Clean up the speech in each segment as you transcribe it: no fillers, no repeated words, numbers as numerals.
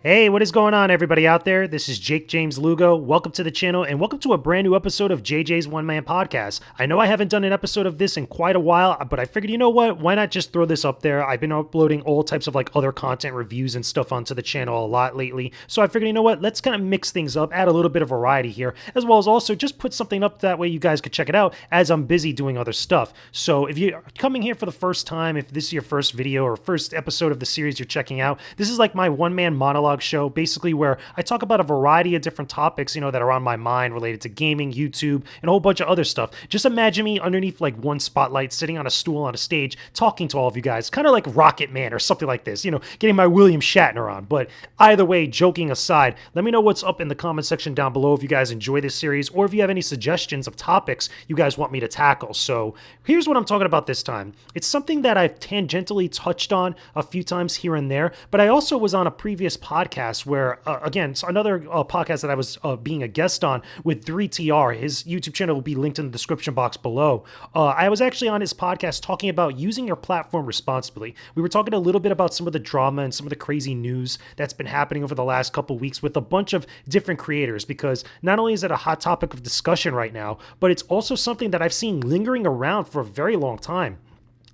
Hey, what is going on, everybody out there? This is Jakejames Lugo. Welcome to the channel and welcome to a brand new episode of JJ's One Man Podcast. I know I haven't done an episode of this in quite a while, but I figured, you know what? Why not just throw this up there? I've been uploading all types of other content reviews and stuff onto the channel a lot lately. So I figured, you know what? Let's kind of mix things up, add a little bit of variety here, as well as also just put something up that way you guys could check it out as I'm busy doing other stuff. So if you're coming here for the first time, if this is your first video or first episode of the series you're checking out, this is like my one-man monologue show, basically where I talk about a variety of different topics, that are on my mind related to gaming, YouTube, and a whole bunch of other stuff. Just imagine me underneath one spotlight, sitting on a stool on a stage, talking to all of you guys, kind of like Rocket Man or something like this, getting my William Shatner on. But either way, joking aside, let me know what's up in the comment section down below if you guys enjoy this series or if you have any suggestions of topics you guys want me to tackle. So here's what I'm talking about this time. It's something that I've tangentially touched on a few times here and there, but I also was on a previous podcast where, again, so another podcast that I was being a guest on with 3TR. His YouTube channel will be linked in the description box below. I was actually on his podcast talking about using your platform responsibly. We were talking a little bit about some of the drama and some of the crazy news that's been happening over the last couple weeks with a bunch of different creators, because not only is it a hot topic of discussion right now, but it's also something that I've seen lingering around for a very long time.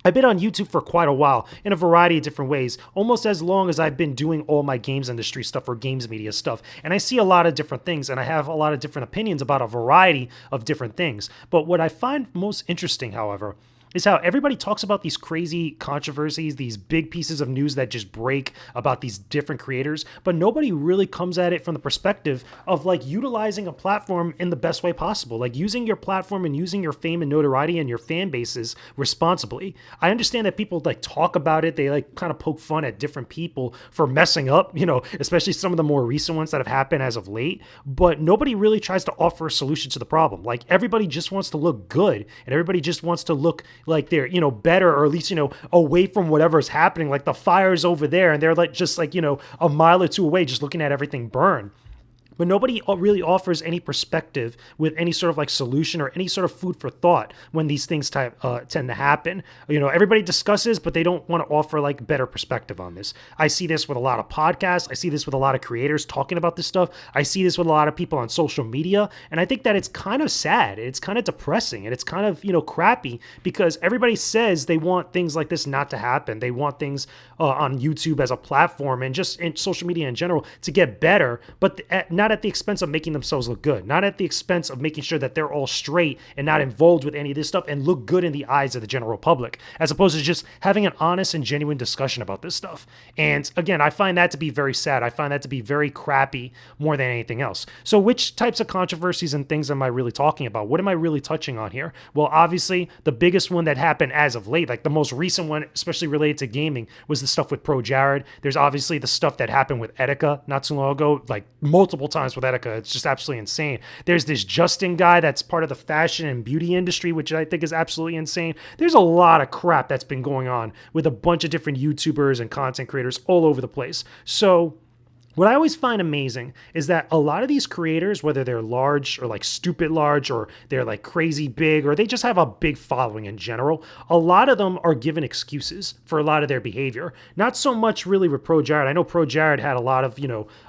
I've been on YouTube for quite a while in a variety of different ways, almost as long as I've been doing all my games industry stuff or games media stuff. And I see a lot of different things and I have a lot of different opinions about a variety of different things. But what I find most interesting, however, is how everybody talks about these crazy controversies, these big pieces of news that just break about these different creators, but nobody really comes at it from the perspective of utilizing a platform in the best way possible, using your platform and using your fame and notoriety and your fan bases responsibly. I understand that people talk about it, they kind of poke fun at different people for messing up, especially some of the more recent ones that have happened as of late, but nobody really tries to offer a solution to the problem. Everybody just wants to look good and everybody just wants to look like they're, better, or at least, away from whatever's happening. Like the fire's over there and they're just a mile or two away, just looking at everything burn. But nobody really offers any perspective with any sort of solution or any sort of food for thought when these things tend to happen. Everybody discusses, but they don't want to offer better perspective on this. I see this with a lot of podcasts. I see this with a lot of creators talking about this stuff. I see this with a lot of people on social media. And I think that it's kind of sad. It's kind of depressing and it's kind of, crappy, because everybody says they want things like this not to happen. They want things on YouTube as a platform and just in social media in general to get better, but not at the expense of making themselves look good, not at the expense of making sure that they're all straight and not involved with any of this stuff and look good in the eyes of the general public, as opposed to just having an honest and genuine discussion about this stuff. And again, I find that to be very sad. I find that to be very crappy more than anything else. So which types of controversies and things am I really talking about? What am I really touching on here? Well, obviously the biggest one that happened as of late, the most recent one, especially related to gaming, was the stuff with Pro Jared. There's obviously the stuff that happened with Etika not too long ago, multiple times with Etika. It's just absolutely insane. There's this Justin guy that's part of the fashion and beauty industry, which I think is absolutely insane. There's a lot of crap that's been going on with a bunch of different YouTubers and content creators all over the place. So what I always find amazing is that a lot of these creators, whether they're large or stupid large, or they're crazy big, or they just have a big following in general, a lot of them are given excuses for a lot of their behavior. Not so much really with Pro Jared. I know Pro Jared had a lot of,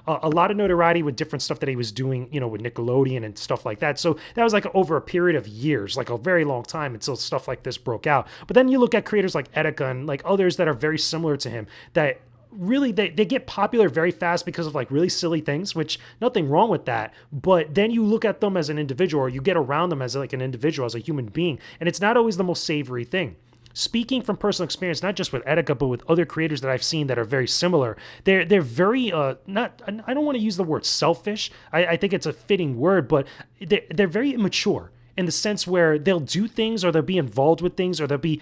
a lot of notoriety with different stuff that he was doing, with Nickelodeon and stuff like that. So that was over a period of years, a very long time until stuff like this broke out. But then you look at creators like Etika and others that are very similar to him that really they get popular very fast because of really silly things, which nothing wrong with that. But then you look at them as an individual, or you get around them as an individual, as a human being, and it's not always the most savory thing. Speaking from personal experience, not just with Etika, but with other creators that I've seen that are very similar, they're very, not, I don't want to use the word selfish. I think it's a fitting word, but they're very immature, in the sense where they'll do things or they'll be involved with things or they'll be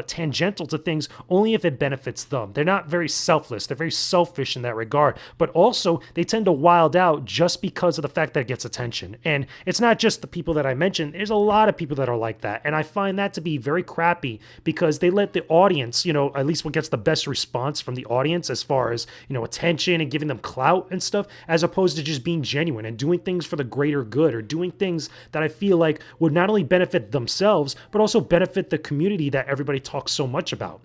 tangential to things only if it benefits them. They're not very selfless. They're very selfish in that regard. But also, they tend to wild out just because of the fact that it gets attention. And it's not just the people that I mentioned. There's a lot of people that are like that. And I find that to be very crappy, because they let the audience, at least what gets the best response from the audience as far as, attention and giving them clout and stuff, as opposed to just being genuine and doing things for the greater good, or doing things that I feel would not only benefit themselves, but also benefit the community that everybody talks so much about.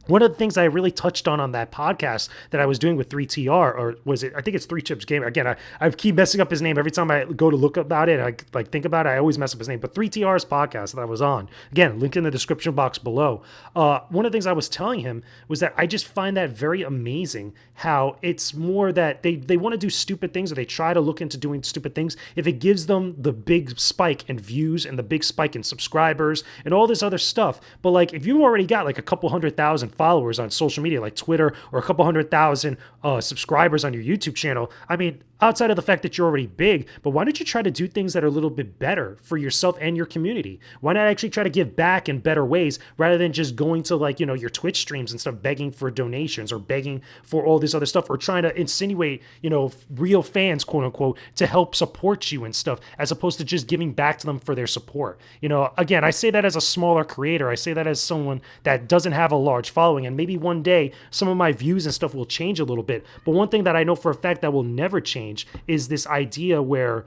one of the things I really touched on that podcast that I was doing with 3TR, or was it, I think it's 3 Chips Game. Again, I keep messing up his name. Every time I go to look about it, I like think about it, I always mess up his name. But 3TR's podcast that I was on, again, link in the description box below. One of the things I was telling him was that I just find that very amazing how it's more that they want to do stupid things, or they try to look into doing stupid things if it gives them the big spike in views and the big spike in subscribers and all this other stuff. But like, if you already got like a couple 100,000 followers on social media like Twitter, or a couple 100,000 subscribers on your YouTube channel, I mean, outside of the fact that you're already big, but why don't you try to do things that are a little bit better for yourself and your community? Why not actually try to give back in better ways, rather than just going to like, your Twitch streams and stuff, begging for donations or begging for all this other stuff, or trying to insinuate, real fans, quote unquote, to help support you and stuff, as opposed to just giving back to them for their support. Again, I say that as a smaller creator. I say that as someone that doesn't have a large following, and maybe one day some of my views and stuff will change a little bit. But one thing that I know for a fact that will never change is this idea where,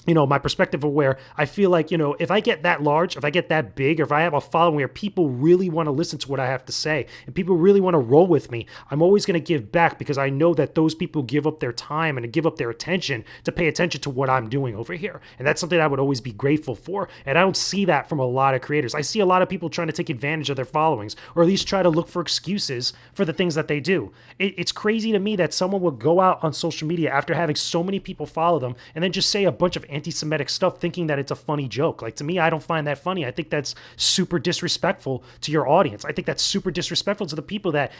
my perspective of where I feel like, if I get that large, if I get that big, or if I have a following where people really want to listen to what I have to say and people really want to roll with me, I'm always going to give back, because I know that those people give up their time and give up their attention to pay attention to what I'm doing over here. And that's something I would always be grateful for. And I don't see that from a lot of creators. I see a lot of people trying to take advantage of their followings, or at least try to look for excuses for the things that they do. It's crazy to me that someone would go out on social media after having so many people follow them and then just say a bunch of anti-Semitic stuff thinking that it's a funny joke. Like, to me, I don't find that funny. I think that's super disrespectful to your audience. I think that's super disrespectful to the people that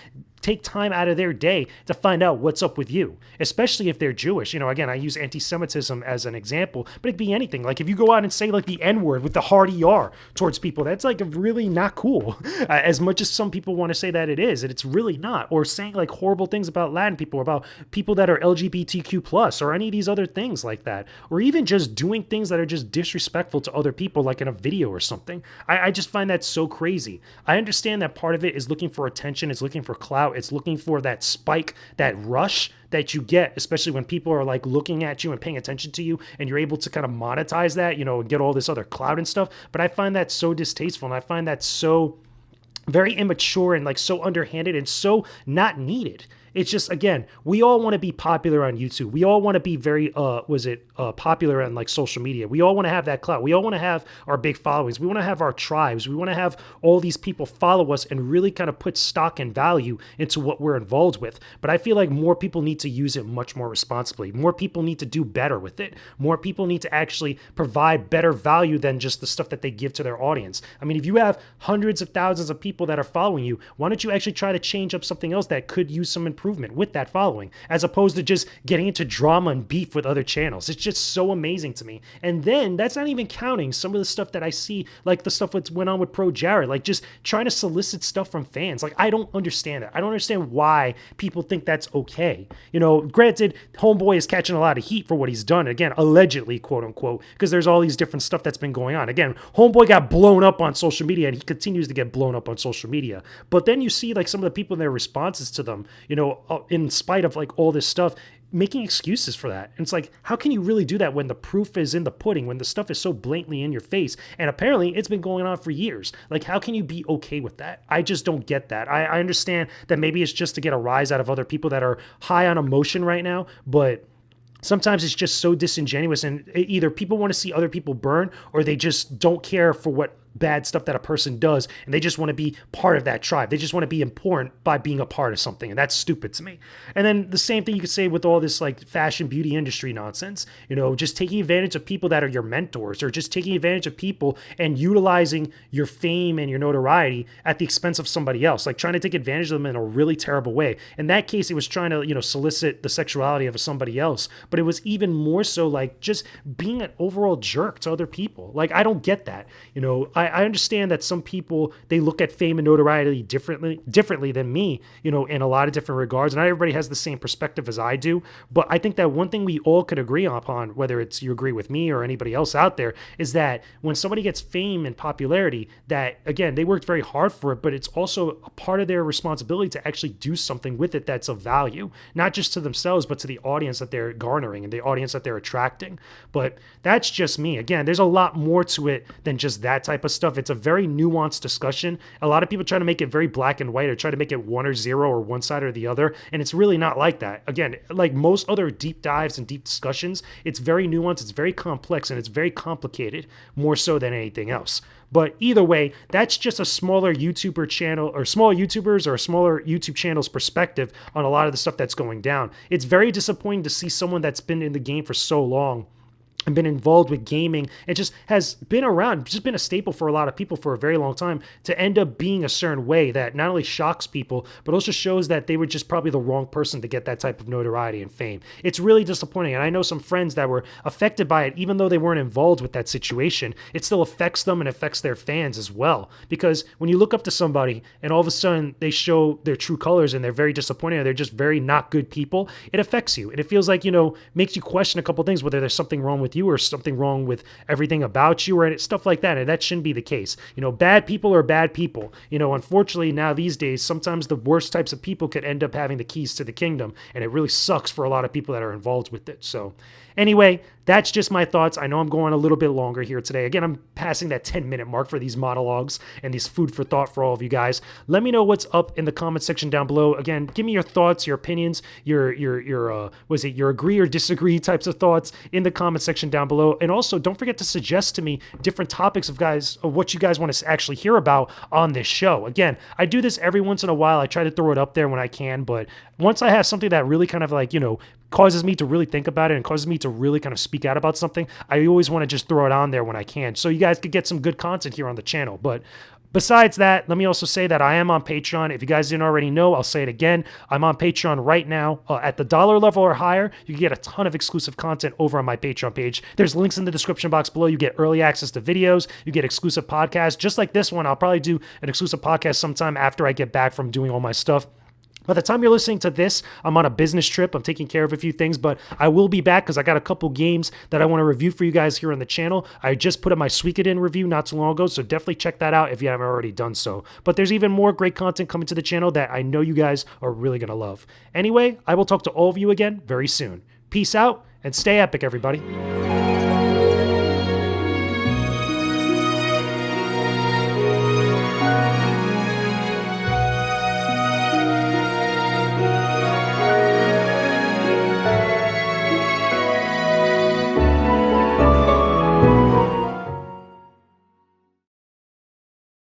take time out of their day to find out what's up with you, especially if they're Jewish. Again, I use anti-Semitism as an example, but it could be anything. Like, if you go out and say like the N-word with the hard ER towards people, that's like really not cool. As much as some people want to say that it is, and it's really not. Or saying like horrible things about Latin people, or about people that are LGBTQ plus, or any of these other things like that. Or even just doing things that are just disrespectful to other people, like in a video or something. I just find that so crazy. I understand that part of it is looking for attention, it's looking for clout, it's looking for that spike, that rush that you get, especially when people are like looking at you and paying attention to you, and you're able to kind of monetize that, and get all this other clout and stuff. But I find that so distasteful, and I find that so very immature, and like so underhanded, and so not needed. It's just, again, we all want to be popular on YouTube. We all want to be very, popular on like social media. We all want to have that clout. We all want to have our big followings. We want to have our tribes. We want to have all these people follow us and really kind of put stock and value into what we're involved with. But I feel like more people need to use it much more responsibly. More people need to do better with it. More people need to actually provide better value than just the stuff that they give to their audience. I mean, if you have hundreds of thousands of people that are following you, why don't you actually try to change up something else that could use some improvement with that following, as opposed to just getting into drama and beef with other channels? It's just so amazing to me. And then that's not even counting some of the stuff that I see, like the stuff that went on with Pro Jared, like just trying to solicit stuff from fans. Like, I don't understand that. I don't understand why people think that's okay. Granted, Homeboy is catching a lot of heat for what he's done, again, allegedly, quote unquote, because there's all these different stuff that's been going on. Again, Homeboy got blown up on social media, and he continues to get blown up on social media. But then you see like some of the people in their responses to them, in spite of like all this stuff, making excuses for that. And it's like, how can you really do that when the proof is in the pudding, when the stuff is so blatantly in your face? And apparently it's been going on for years. Like, how can you be okay with that? I just don't get that. I understand that maybe it's just to get a rise out of other people that are high on emotion right now, but sometimes it's just so disingenuous, and either people want to see other people burn, or they just don't care for what bad stuff that a person does, and they just want to be part of that tribe. They just want to be important by being a part of something, and that's stupid to me. And then the same thing you could say with all this like fashion beauty industry nonsense, just taking advantage of people that are your mentors, or just taking advantage of people and utilizing your fame and your notoriety at the expense of somebody else, like trying to take advantage of them in a really terrible way. In that case, it was trying to, solicit the sexuality of somebody else, but it was even more so like just being an overall jerk to other people. Like, I don't get that. I understand that some people, they look at fame and notoriety differently than me, in a lot of different regards. And not everybody has the same perspective as I do. But I think that one thing we all could agree upon, whether it's you agree with me or anybody else out there, is that when somebody gets fame and popularity, that again, they worked very hard for it, but it's also a part of their responsibility to actually do something with it that's of value, not just to themselves, but to the audience that they're garnering and the audience that they're attracting. But that's just me. Again, there's a lot more to it than just that type of of stuff, it's a very nuanced discussion. A lot of people try to make it very black and white or try to make it one or zero or one side or the other, and it's really not like that. Again, like most other deep dives and deep discussions, it's very nuanced, it's very complex, and it's very complicated, more so than anything else. But either way, that's just a smaller YouTuber channel or smaller YouTubers or a smaller YouTube channel's perspective on a lot of the stuff that's going down. It's very disappointing to see someone that's been in the game for so long and been involved with gaming and just has been around, just been a staple for a lot of people for a very long time, to end up being a certain way that not only shocks people, but also shows that they were just probably the wrong person to get that type of notoriety and fame. It's really disappointing. And I know some friends that were affected by it, even though they weren't involved with that situation. It still affects them and affects their fans as well. Because when you look up to somebody and all of a sudden they show their true colors and they're very disappointing or they're just very not good people, it affects you. And it feels like, makes you question a couple things, whether there's something wrong with you or something wrong with everything about you or stuff like that. And that shouldn't be the case. Bad people are bad people. Unfortunately now these days, sometimes the worst types of people could end up having the keys to the kingdom. And it really sucks for a lot of people that are involved with it. So anyway, that's just my thoughts. I know I'm going a little bit longer here today. Again, I'm passing that 10-minute mark for these monologues and these food for thought for all of you guys. Let me know what's up in the comment section down below. Again, give me your thoughts, your opinions, your agree or disagree types of thoughts in the comment section down below. And also, don't forget to suggest to me different topics of what you guys want to actually hear about on this show. Again, I do this every once in a while. I try to throw it up there when I can, but once I have something that really kind of causes me to really think about it and causes me to really kind of speak out about something, I always want to just throw it on there when I can, so you guys could get some good content here on the channel. But besides that, let me also say that I am on Patreon. If you guys didn't already know, I'll say it again. I'm on Patreon right now. At the dollar level or higher, you can get a ton of exclusive content over on my Patreon page. There's links in the description box below. You get early access to videos. You get exclusive podcasts. Just like this one, I'll probably do an exclusive podcast sometime after I get back from doing all my stuff. By the time you're listening to this, I'm on a business trip. I'm taking care of a few things, but I will be back because I got a couple games that I want to review for you guys here on the channel. I just put up my Suikoden review not too long ago, so definitely check that out if you haven't already done so. But there's even more great content coming to the channel that I know you guys are really going to love. Anyway, I will talk to all of you again very soon. Peace out and stay epic, everybody.